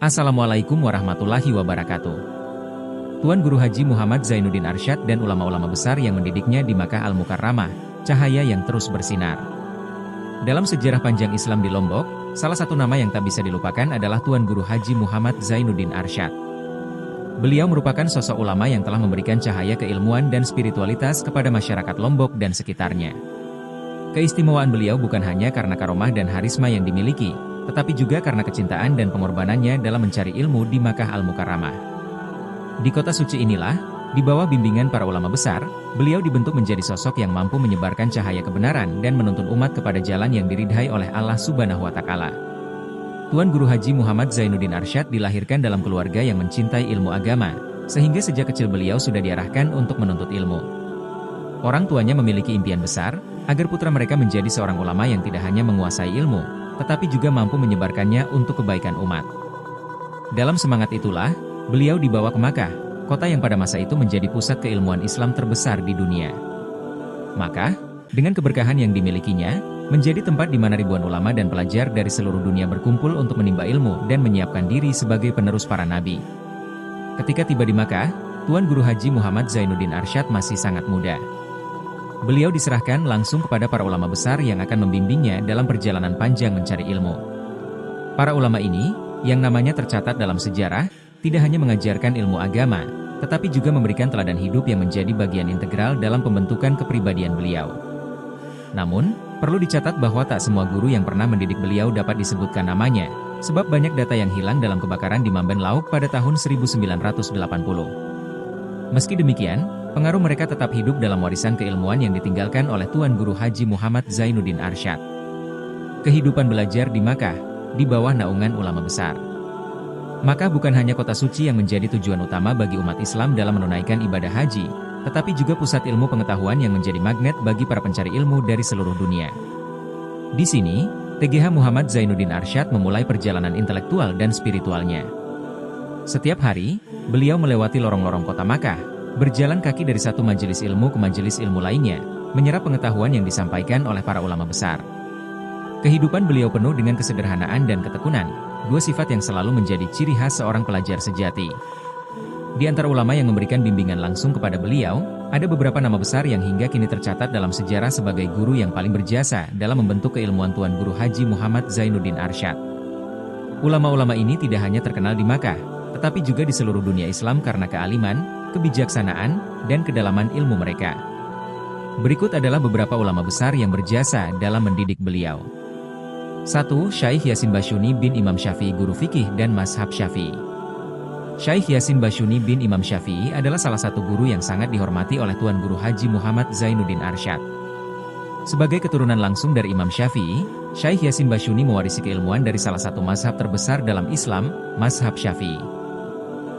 Assalamualaikum warahmatullahi wabarakatuh. Tuan Guru Haji Muhammad Zainuddin Arsyad dan ulama-ulama besar yang mendidiknya di Makkah Al-Mukarramah, cahaya yang terus bersinar. Dalam sejarah panjang Islam di Lombok, salah satu nama yang tak bisa dilupakan adalah Tuan Guru Haji Muhammad Zainuddin Arsyad. Beliau merupakan sosok ulama yang telah memberikan cahaya keilmuan dan spiritualitas kepada masyarakat Lombok dan sekitarnya. Keistimewaan beliau bukan hanya karena karomah dan harisma yang dimiliki, tetapi juga karena kecintaan dan pengorbanannya dalam mencari ilmu di Makkah Al-Mukarramah. Di kota suci inilah, di bawah bimbingan para ulama besar, beliau dibentuk menjadi sosok yang mampu menyebarkan cahaya kebenaran dan menuntun umat kepada jalan yang diridhai oleh Allah Subhanahu wa Ta'ala. Tuan Guru Haji Muhammad Zainuddin Arsyad dilahirkan dalam keluarga yang mencintai ilmu agama, sehingga sejak kecil beliau sudah diarahkan untuk menuntut ilmu. Orang tuanya memiliki impian besar, agar putra mereka menjadi seorang ulama yang tidak hanya menguasai ilmu, tetapi juga mampu menyebarkannya untuk kebaikan umat. Dalam semangat itulah, beliau dibawa ke Makkah, kota yang pada masa itu menjadi pusat keilmuan Islam terbesar di dunia. Makkah, dengan keberkahan yang dimilikinya, menjadi tempat di mana ribuan ulama dan pelajar dari seluruh dunia berkumpul untuk menimba ilmu dan menyiapkan diri sebagai penerus para nabi. Ketika tiba di Makkah, Tuan Guru Haji Muhammad Zainuddin Arsyad masih sangat muda. Beliau diserahkan langsung kepada para ulama besar yang akan membimbingnya dalam perjalanan panjang mencari ilmu. Para ulama ini, yang namanya tercatat dalam sejarah, tidak hanya mengajarkan ilmu agama, tetapi juga memberikan teladan hidup yang menjadi bagian integral dalam pembentukan kepribadian beliau. Namun, perlu dicatat bahwa tak semua guru yang pernah mendidik beliau dapat disebutkan namanya, sebab banyak data yang hilang dalam kebakaran di Mamben Lauk pada tahun 1980. Meski demikian, pengaruh mereka tetap hidup dalam warisan keilmuan yang ditinggalkan oleh Tuan Guru Haji Muhammad Zainuddin Arsyad. Kehidupan belajar di Makkah, di bawah naungan ulama besar. Makkah bukan hanya kota suci yang menjadi tujuan utama bagi umat Islam dalam menunaikan ibadah haji, tetapi juga pusat ilmu pengetahuan yang menjadi magnet bagi para pencari ilmu dari seluruh dunia. Di sini, TGH Muhammad Zainuddin Arsyad memulai perjalanan intelektual dan spiritualnya. Setiap hari, beliau melewati lorong-lorong kota Makkah, berjalan kaki dari satu majelis ilmu ke majelis ilmu lainnya, menyerap pengetahuan yang disampaikan oleh para ulama besar. Kehidupan beliau penuh dengan kesederhanaan dan ketekunan, dua sifat yang selalu menjadi ciri khas seorang pelajar sejati. Di antara ulama yang memberikan bimbingan langsung kepada beliau, ada beberapa nama besar yang hingga kini tercatat dalam sejarah sebagai guru yang paling berjasa dalam membentuk keilmuan Tuan Guru Haji Muhammad Zainuddin Arsyad. Ulama-ulama ini tidak hanya terkenal di Makkah, tetapi juga di seluruh dunia Islam karena kealiman, kebijaksanaan, dan kedalaman ilmu mereka. Berikut adalah beberapa ulama besar yang berjasa dalam mendidik beliau. 1. Syaikh Yasin Bashuni bin Imam Syafi'i, guru fikih dan mazhab Syafi'i. Syaikh Yasin Bashuni bin Imam Syafi'i adalah salah satu guru yang sangat dihormati oleh Tuan Guru Haji Muhammad Zainuddin Arsyad. Sebagai keturunan langsung dari Imam Syafi'i, Syaikh Yasin Bashuni mewarisi keilmuan dari salah satu mazhab terbesar dalam Islam, mazhab Syafi'i.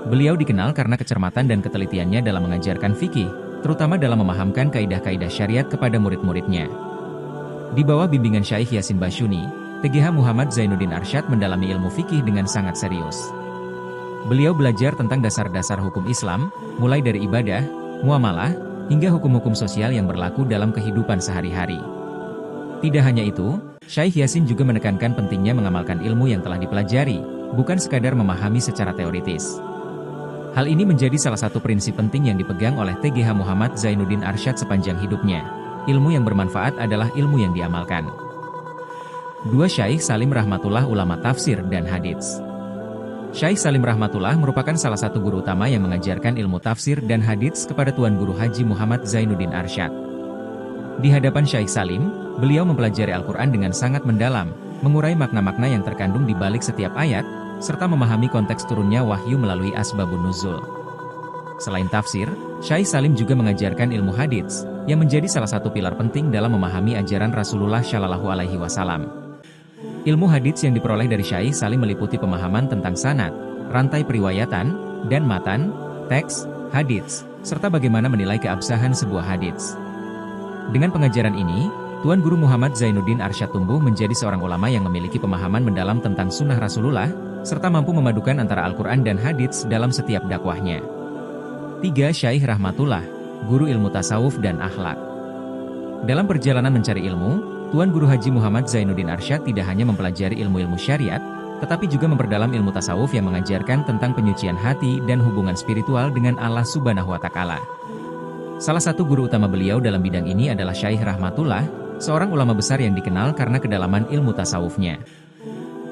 Beliau dikenal karena kecermatan dan ketelitiannya dalam mengajarkan fikih, terutama dalam memahamkan kaidah-kaidah syariat kepada murid-muridnya. Di bawah bimbingan Syaikh Yasin Bashuni, TGH Muhammad Zainuddin Arsyad mendalami ilmu fikih dengan sangat serius. Beliau belajar tentang dasar-dasar hukum Islam, mulai dari ibadah, muamalah, hingga hukum-hukum sosial yang berlaku dalam kehidupan sehari-hari. Tidak hanya itu, Syaikh Yasin juga menekankan pentingnya mengamalkan ilmu yang telah dipelajari, bukan sekadar memahami secara teoritis. Hal ini menjadi salah satu prinsip penting yang dipegang oleh TGH Muhammad Zainuddin Arsyad sepanjang hidupnya. Ilmu yang bermanfaat adalah ilmu yang diamalkan. 2. Syaikh Salim Rahmatullah, ulama tafsir dan hadits. Syaikh Salim Rahmatullah merupakan salah satu guru utama yang mengajarkan ilmu tafsir dan hadits kepada Tuan Guru Haji Muhammad Zainuddin Arsyad. Di hadapan Syaikh Salim, beliau mempelajari Al-Quran dengan sangat mendalam, mengurai makna-makna yang terkandung di balik setiap ayat, serta memahami konteks turunnya wahyu melalui asbabun nuzul. Selain tafsir, Syaikh Salim juga mengajarkan ilmu hadits, yang menjadi salah satu pilar penting dalam memahami ajaran Rasulullah Shallallahu Alaihi Wasallam. Ilmu hadits yang diperoleh dari Syaikh Salim meliputi pemahaman tentang sanad, rantai periwayatan, dan matan, teks, hadits, serta bagaimana menilai keabsahan sebuah hadits. Dengan pengajaran ini, Tuan Guru Muhammad Zainuddin Arsyad tumbuh menjadi seorang ulama yang memiliki pemahaman mendalam tentang sunnah Rasulullah, serta mampu memadukan antara Al-Quran dan hadits dalam setiap dakwahnya. 3. Syaikh Rahmatullah, guru ilmu tasawuf dan akhlak. Dalam perjalanan mencari ilmu, Tuan Guru Haji Muhammad Zainuddin Arsyad tidak hanya mempelajari ilmu-ilmu syariat, tetapi juga memperdalam ilmu tasawuf yang mengajarkan tentang penyucian hati dan hubungan spiritual dengan Allah Subhanahu wa Ta'ala. Salah satu guru utama beliau dalam bidang ini adalah Syaikh Rahmatullah, seorang ulama besar yang dikenal karena kedalaman ilmu tasawufnya.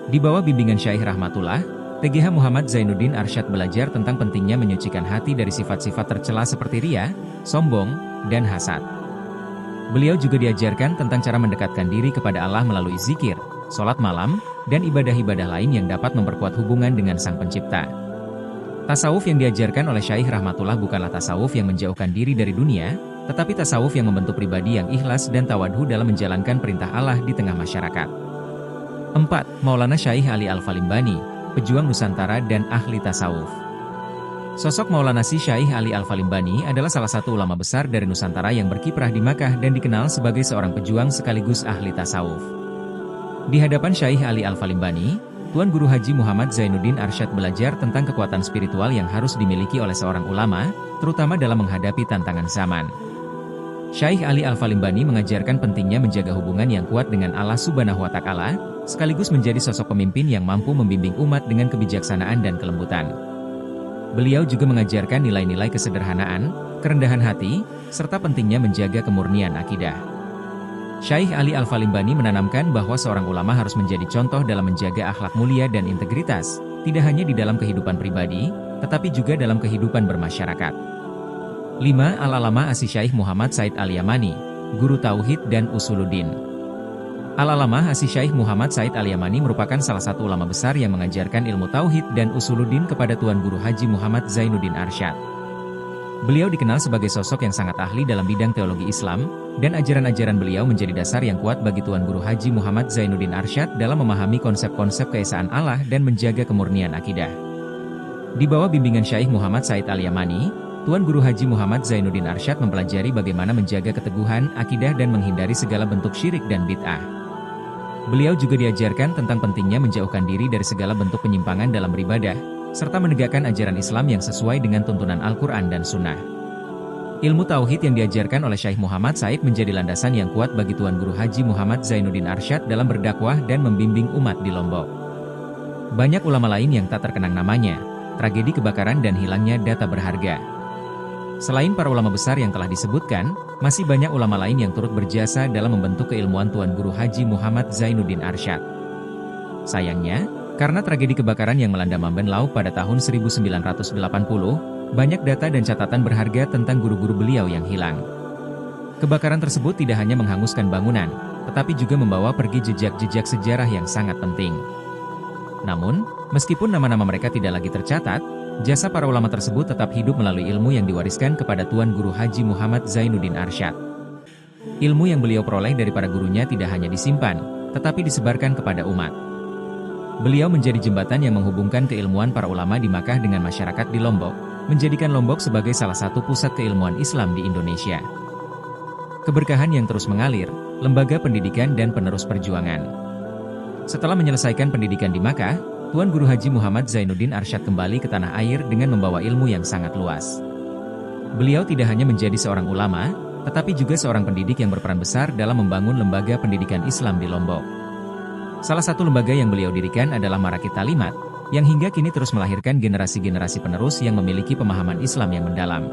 Di bawah bimbingan Syaikh Rahmatullah, TGH Muhammad Zainuddin Arsyad belajar tentang pentingnya menyucikan hati dari sifat-sifat tercela seperti riya, sombong, dan hasad. Beliau juga diajarkan tentang cara mendekatkan diri kepada Allah melalui zikir, sholat malam, dan ibadah-ibadah lain yang dapat memperkuat hubungan dengan Sang Pencipta. Tasawuf yang diajarkan oleh Syaikh Rahmatullah bukanlah tasawuf yang menjauhkan diri dari dunia, tetapi tasawuf yang membentuk pribadi yang ikhlas dan tawadhu dalam menjalankan perintah Allah di tengah masyarakat. 4. Maulana Syaikh Ali Al-Falimbani, pejuang Nusantara dan ahli tasawuf. Sosok Maulana Syaikh Ali Al-Falimbani adalah salah satu ulama besar dari Nusantara yang berkiprah di Makkah dan dikenal sebagai seorang pejuang sekaligus ahli tasawuf. Di hadapan Syaikh Ali Al-Falimbani, Tuan Guru Haji Muhammad Zainuddin Arsyad belajar tentang kekuatan spiritual yang harus dimiliki oleh seorang ulama, terutama dalam menghadapi tantangan zaman. Syaikh Ali Al-Falimbani mengajarkan pentingnya menjaga hubungan yang kuat dengan Allah Subhanahu wa Ta'ala, sekaligus menjadi sosok pemimpin yang mampu membimbing umat dengan kebijaksanaan dan kelembutan. Beliau juga mengajarkan nilai-nilai kesederhanaan, kerendahan hati, serta pentingnya menjaga kemurnian akidah. Syaikh Ali Al-Falimbani menanamkan bahwa seorang ulama harus menjadi contoh dalam menjaga akhlak mulia dan integritas, tidak hanya di dalam kehidupan pribadi, tetapi juga dalam kehidupan bermasyarakat. 5. Al-Alama Asy Syaikh Muhammad Said Al-Yamani, Guru Tauhid dan Usuluddin. Al-Alama Asy Syaikh Muhammad Said Al-Yamani merupakan salah satu ulama besar yang mengajarkan ilmu Tauhid dan Usuluddin kepada Tuan Guru Haji Muhammad Zainuddin Arsyad. Beliau dikenal sebagai sosok yang sangat ahli dalam bidang teologi Islam, dan ajaran-ajaran beliau menjadi dasar yang kuat bagi Tuan Guru Haji Muhammad Zainuddin Arsyad dalam memahami konsep-konsep keesaan Allah dan menjaga kemurnian akidah. Di bawah bimbingan Syaikh Muhammad Said Al-Yamani, Tuan Guru Haji Muhammad Zainuddin Arsyad mempelajari bagaimana menjaga keteguhan akidah dan menghindari segala bentuk syirik dan bid'ah. Beliau juga diajarkan tentang pentingnya menjauhkan diri dari segala bentuk penyimpangan dalam beribadah, serta menegakkan ajaran Islam yang sesuai dengan tuntunan Al-Quran dan Sunnah. Ilmu Tauhid yang diajarkan oleh Syaikh Muhammad Said menjadi landasan yang kuat bagi Tuan Guru Haji Muhammad Zainuddin Arsyad dalam berdakwah dan membimbing umat di Lombok. Banyak ulama lain yang tak terkenang namanya, tragedi kebakaran dan hilangnya data berharga. Selain para ulama besar yang telah disebutkan, masih banyak ulama lain yang turut berjasa dalam membentuk keilmuan Tuan Guru Haji Muhammad Zainuddin Arsyad. Sayangnya, karena tragedi kebakaran yang melanda Mamben Lauk pada tahun 1980, banyak data dan catatan berharga tentang guru-guru beliau yang hilang. Kebakaran tersebut tidak hanya menghanguskan bangunan, tetapi juga membawa pergi jejak-jejak sejarah yang sangat penting. Namun, meskipun nama-nama mereka tidak lagi tercatat, jasa para ulama tersebut tetap hidup melalui ilmu yang diwariskan kepada Tuan Guru Haji Muhammad Zainuddin Arsyad. Ilmu yang beliau peroleh dari para gurunya tidak hanya disimpan, tetapi disebarkan kepada umat. Beliau menjadi jembatan yang menghubungkan keilmuan para ulama di Makkah dengan masyarakat di Lombok, menjadikan Lombok sebagai salah satu pusat keilmuan Islam di Indonesia. Keberkahan yang terus mengalir, lembaga pendidikan dan penerus perjuangan. Setelah menyelesaikan pendidikan di Makkah, Tuan Guru Haji Muhammad Zainuddin Arsyad kembali ke tanah air dengan membawa ilmu yang sangat luas. Beliau tidak hanya menjadi seorang ulama, tetapi juga seorang pendidik yang berperan besar dalam membangun lembaga pendidikan Islam di Lombok. Salah satu lembaga yang beliau dirikan adalah Marakit Talimat, yang hingga kini terus melahirkan generasi-generasi penerus yang memiliki pemahaman Islam yang mendalam.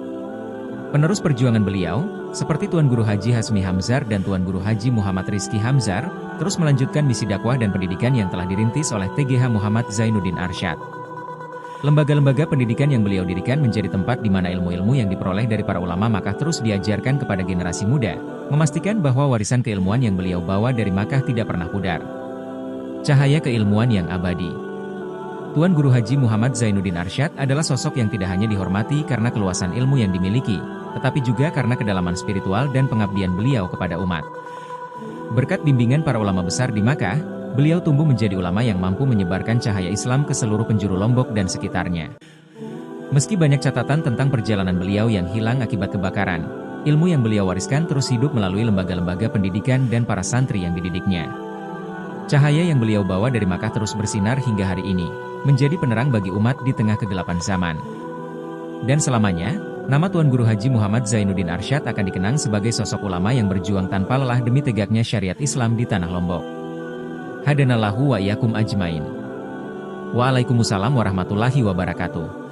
Penerus perjuangan beliau, seperti Tuan Guru Haji Hasmi Hamzar dan Tuan Guru Haji Muhammad Rizki Hamzar, terus melanjutkan misi dakwah dan pendidikan yang telah dirintis oleh TGH Muhammad Zainuddin Arsyad. Lembaga-lembaga pendidikan yang beliau dirikan menjadi tempat di mana ilmu-ilmu yang diperoleh dari para ulama Makkah terus diajarkan kepada generasi muda, memastikan bahwa warisan keilmuan yang beliau bawa dari Makkah tidak pernah pudar. Cahaya keilmuan yang abadi. Tuan Guru Haji Muhammad Zainuddin Arsyad adalah sosok yang tidak hanya dihormati karena keluasan ilmu yang dimiliki, tetapi juga karena kedalaman spiritual dan pengabdian beliau kepada umat. Berkat bimbingan para ulama besar di Makkah, beliau tumbuh menjadi ulama yang mampu menyebarkan cahaya Islam ke seluruh penjuru Lombok dan sekitarnya. Meski banyak catatan tentang perjalanan beliau yang hilang akibat kebakaran, ilmu yang beliau wariskan terus hidup melalui lembaga-lembaga pendidikan dan para santri yang dididiknya. Cahaya yang beliau bawa dari Makkah terus bersinar hingga hari ini, menjadi penerang bagi umat di tengah kegelapan zaman. Dan selamanya, nama Tuan Guru Haji Muhammad Zainuddin Arsyad akan dikenang sebagai sosok ulama yang berjuang tanpa lelah demi tegaknya syariat Islam di tanah Lombok. Hadanallahu wa iyyakum ajmain. Waalaikumsalam warahmatullahi wabarakatuh.